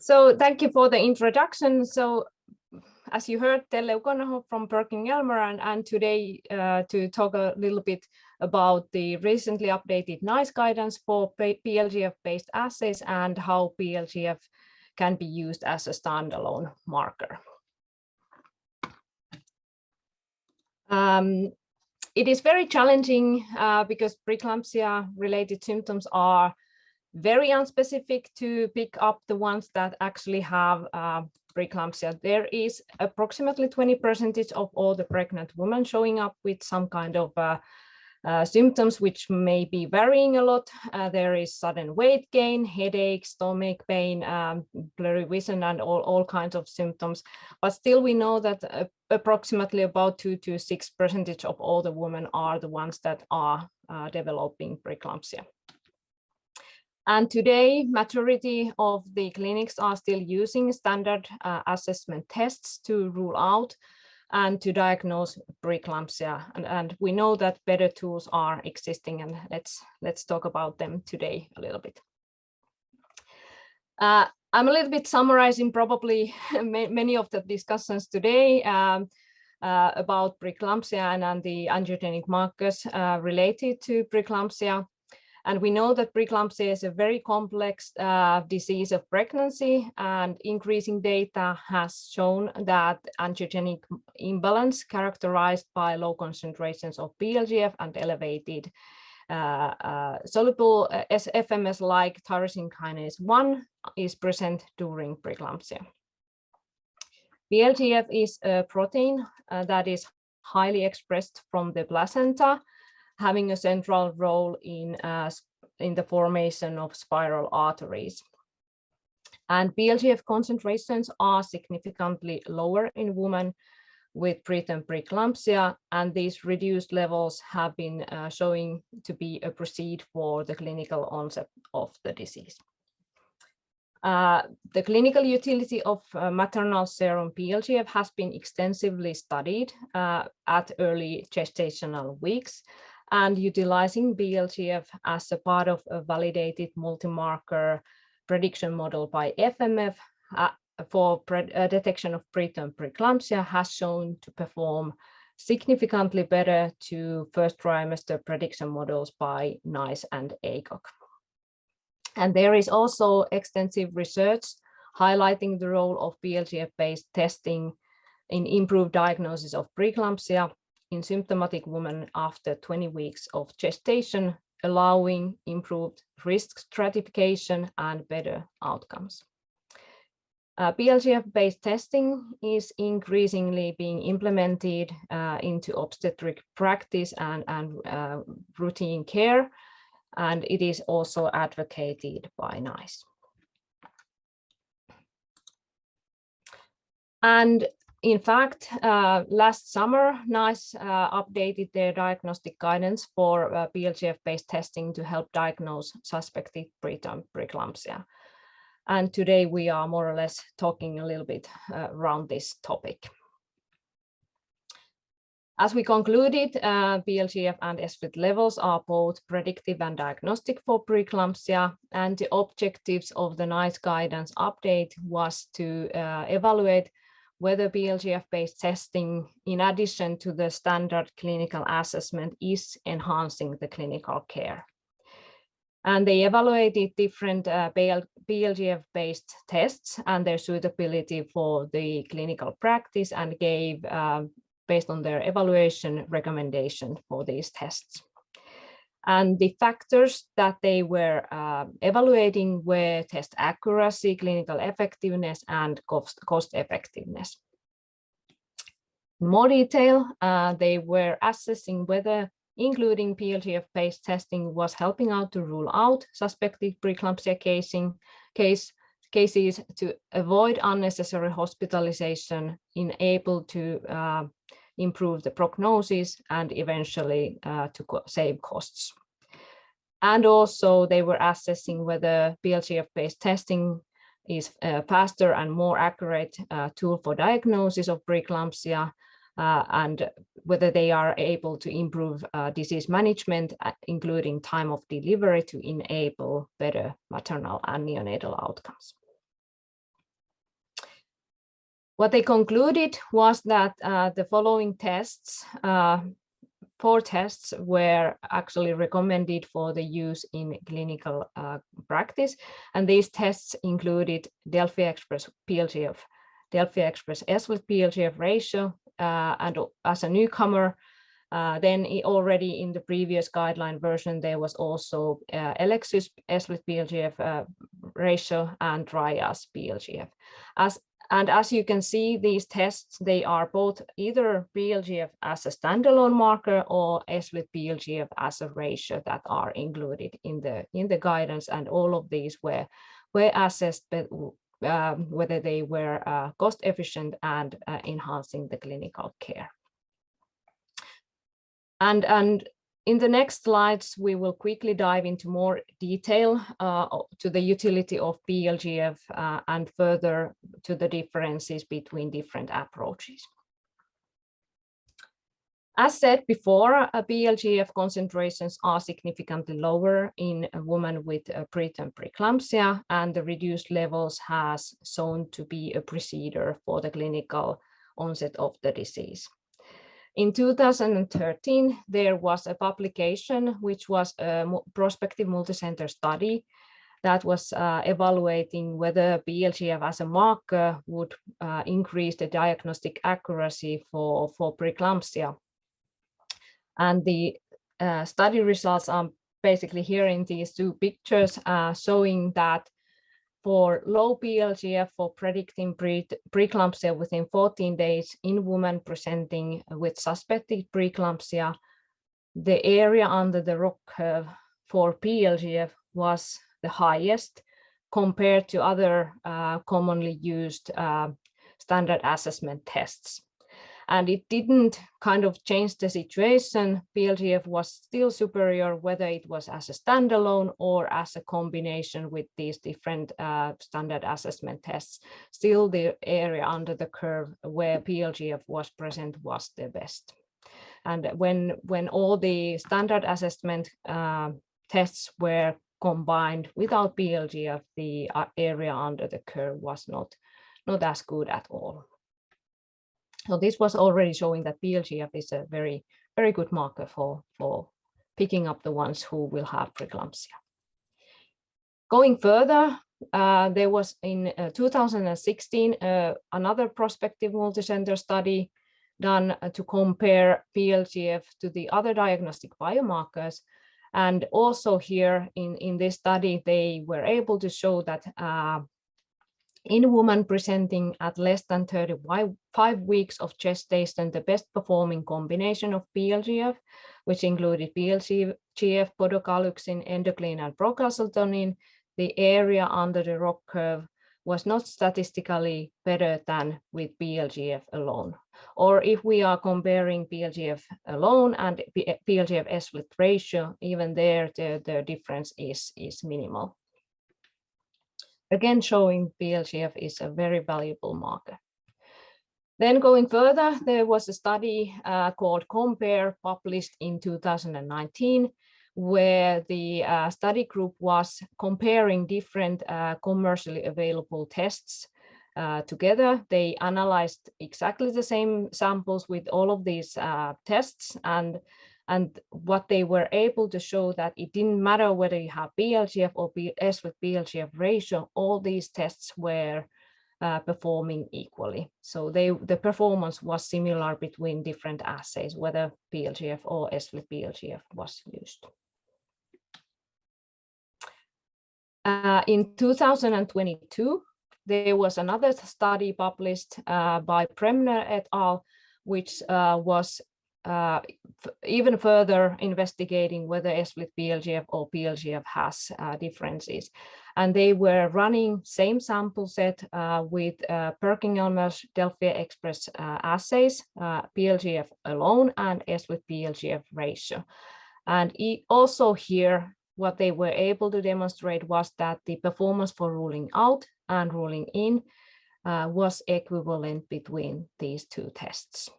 So thank you for the introduction. So as you heard, Telle Ukonaho from PerkinElmer, and today to talk a little bit about the recently updated NICE guidance for PlGF-based assays and how PlGF can be used as a standalone marker. It is very challenging because preeclampsia-related symptoms are very unspecific to pick up the ones that actually have preeclampsia. There is approximately 20% of all the pregnant women showing up with some kind of symptoms, which may be varying a lot. There is sudden weight gain, headache, stomach pain, blurry vision, and all kinds of symptoms. But still, we know that approximately about 2 to 6% of all the women are the ones that are developing preeclampsia. And today, majority of the clinics are still using standard assessment tests to rule out and to diagnose preeclampsia. And we know that better tools are existing, and let's talk about them today a little bit. I'm a little bit summarizing probably many of the discussions today about preeclampsia and the angiogenic markers related to preeclampsia. And we know that preeclampsia is a very complex disease of pregnancy, and increasing data has shown that angiogenic imbalance characterized by low concentrations of PlGF and elevated soluble FMS like tyrosine kinase 1 is present during preeclampsia. PlGF is a protein that is highly expressed from the placenta, having a central role in the formation of spiral arteries. And PlGF concentrations are significantly lower in women with preterm preeclampsia, and these reduced levels have been showing to be a precede for the clinical onset of the disease. The clinical utility of maternal serum PlGF has been extensively studied at early gestational weeks, and utilizing PlGF as a part of a validated multi-marker prediction model by FMF for detection of preterm preeclampsia has shown to perform significantly better to first trimester prediction models by NICE and ACOG. And there is also extensive research highlighting the role of PlGF-based testing in improved diagnosis of preeclampsia in symptomatic women after 20 weeks of gestation, allowing improved risk stratification and better outcomes. PlGF-based testing is increasingly being implemented into obstetric practice and routine care, and it is also advocated by NICE. And in fact, last summer, NICE updated their diagnostic guidance for PlGF-based testing to help diagnose suspected preterm preeclampsia. And today we are more or less talking a little bit around this topic. As we concluded, PlGF and SFIT levels are both predictive and diagnostic for preeclampsia, and the objectives of the NICE guidance update was to evaluate whether PlGF-based testing, in addition to the standard clinical assessment, is enhancing the clinical care. And they evaluated different PlGF-based tests and their suitability for the clinical practice, and gave, based on their evaluation, recommendation for these tests. And the factors that they were evaluating were test accuracy, clinical effectiveness, and cost effectiveness. In more detail, they were assessing whether including PlGF-based testing was helping out to rule out suspected preeclampsia cases, to avoid unnecessary hospitalization, enable to improve the prognosis, and eventually to save costs. And also they were assessing whether PlGF-based testing is a faster and more accurate tool for diagnosis of preeclampsia, and whether they are able to improve disease management, including time of delivery, to enable better maternal and neonatal outcomes. What they concluded was that the following tests, 4 tests were actually recommended for the use in clinical practice. And these tests included Delphi Express PlGF, Delphi Express S with PlGF ratio, and as a newcomer, then already in the previous guideline version, there was also Alexis S with PlGF ratio and Trias PlGF. As you can see, these tests, they are both either PlGF as a standalone marker or S with PlGF as a ratio that are included in the guidance, and all of these were assessed whether they were cost efficient and enhancing the clinical care. And in the next slides, we will quickly dive into more detail to the utility of PlGF and further to the differences between different approaches. As said before, PlGF concentrations are significantly lower in a woman with preterm preeclampsia, and the reduced levels has shown to be a preceder for the clinical onset of the disease. In 2013, there was a publication which was a prospective multicenter study that was evaluating whether PlGF as a marker would increase the diagnostic accuracy for preeclampsia. And the study results are basically here in these 2 pictures showing that for low PlGF for predicting preeclampsia within 14 days in women presenting with suspected preeclampsia, the area under the ROC curve for PlGF was the highest compared to other commonly used standard assessment tests. And it didn't kind of change the situation. PlGF was still superior, whether it was as a standalone or as a combination with these different standard assessment tests. Still, the area under the curve where PlGF was present was the best. And when all the standard assessment tests were combined without PlGF, the area under the curve was not as good at all. So this was already showing that PlGF is a very, very good marker for picking up the ones who will have preeclampsia. Going further, there was in 2016 another prospective multicenter study done to compare PlGF to the other diagnostic biomarkers. And also here in this study, they were able to show that in women presenting at less than 35 weeks of gestation, the best performing combination of PlGF, which included PlGF, podocalyxin, endocrine, and procalcitonin, the area under the ROC curve was not statistically better than with PlGF alone. Or if we are comparing PlGF alone and PlGF S with ratio, even there the difference is minimal. Again, showing PlGF is a very valuable marker. Then going further, there was a study called COMPARE, published in 2019, where the study group was comparing different commercially available tests together. They analyzed exactly the same samples with all of these tests, and what they were able to show that it didn't matter whether you have PlGF or S with PlGF ratio, all these tests were performing equally. So the performance was similar between different assays, whether PlGF or S with PlGF was used. In 2022, there was another study published by Bremner et al., which was even further investigating whether S with PlGF or PlGF has differences. And they were running same sample set with PerkinElmer's Delphi Express assays, PlGF alone and S with PlGF ratio. And also here, what they were able to demonstrate was that the performance for ruling out and ruling in was equivalent between these 2 tests.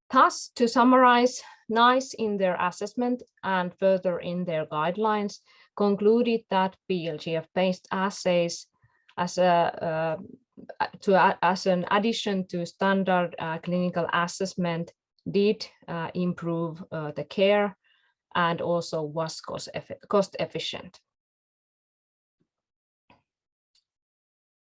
Thus, to summarize, NICE in their assessment and further in their guidelines concluded that PlGF-based assays as an addition to standard clinical assessment, did improve the care and also was cost efficient.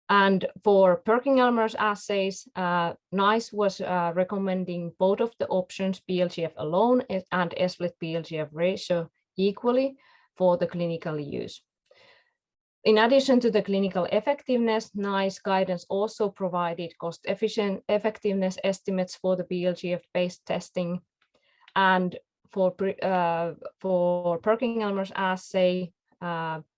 And for PerkinElmer's assays, NICE was recommending both of the options, PlGF alone and S-split PlGF ratio equally for the clinical use. In addition to the clinical effectiveness, NICE guidance also provided cost-efficient effectiveness estimates for the PlGF-based testing. And for PerkinElmer's assay,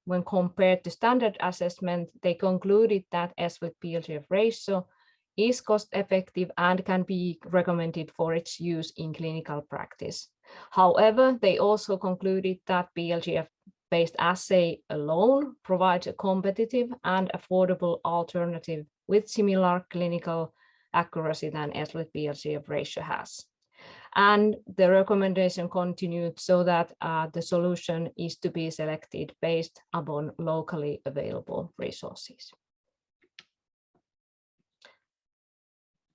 when compared to standard assessment, they concluded that S-split PlGF ratio is cost-effective and can be recommended for its use in clinical practice. However, they also concluded that PlGF-based assay alone provides a competitive and affordable alternative with similar clinical accuracy than S-split PlGF ratio has. And the recommendation continued so that the solution is to be selected based upon locally available resources.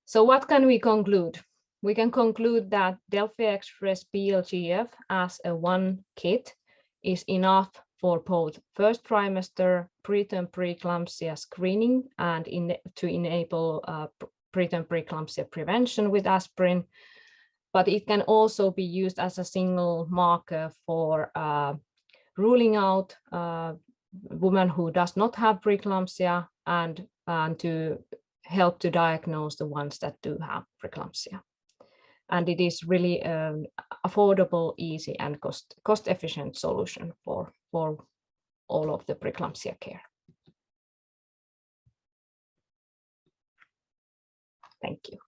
So what can we conclude? We can conclude that Delphi Express PlGF as a one kit is enough for both first trimester preterm preeclampsia screening and to enable preterm preeclampsia prevention with aspirin. But it can also be used as a single marker for ruling out women who does not have preeclampsia and to help to diagnose the ones that do have preeclampsia. And it is really an affordable, easy, and cost-efficient solution for all of the preeclampsia care. Thank you.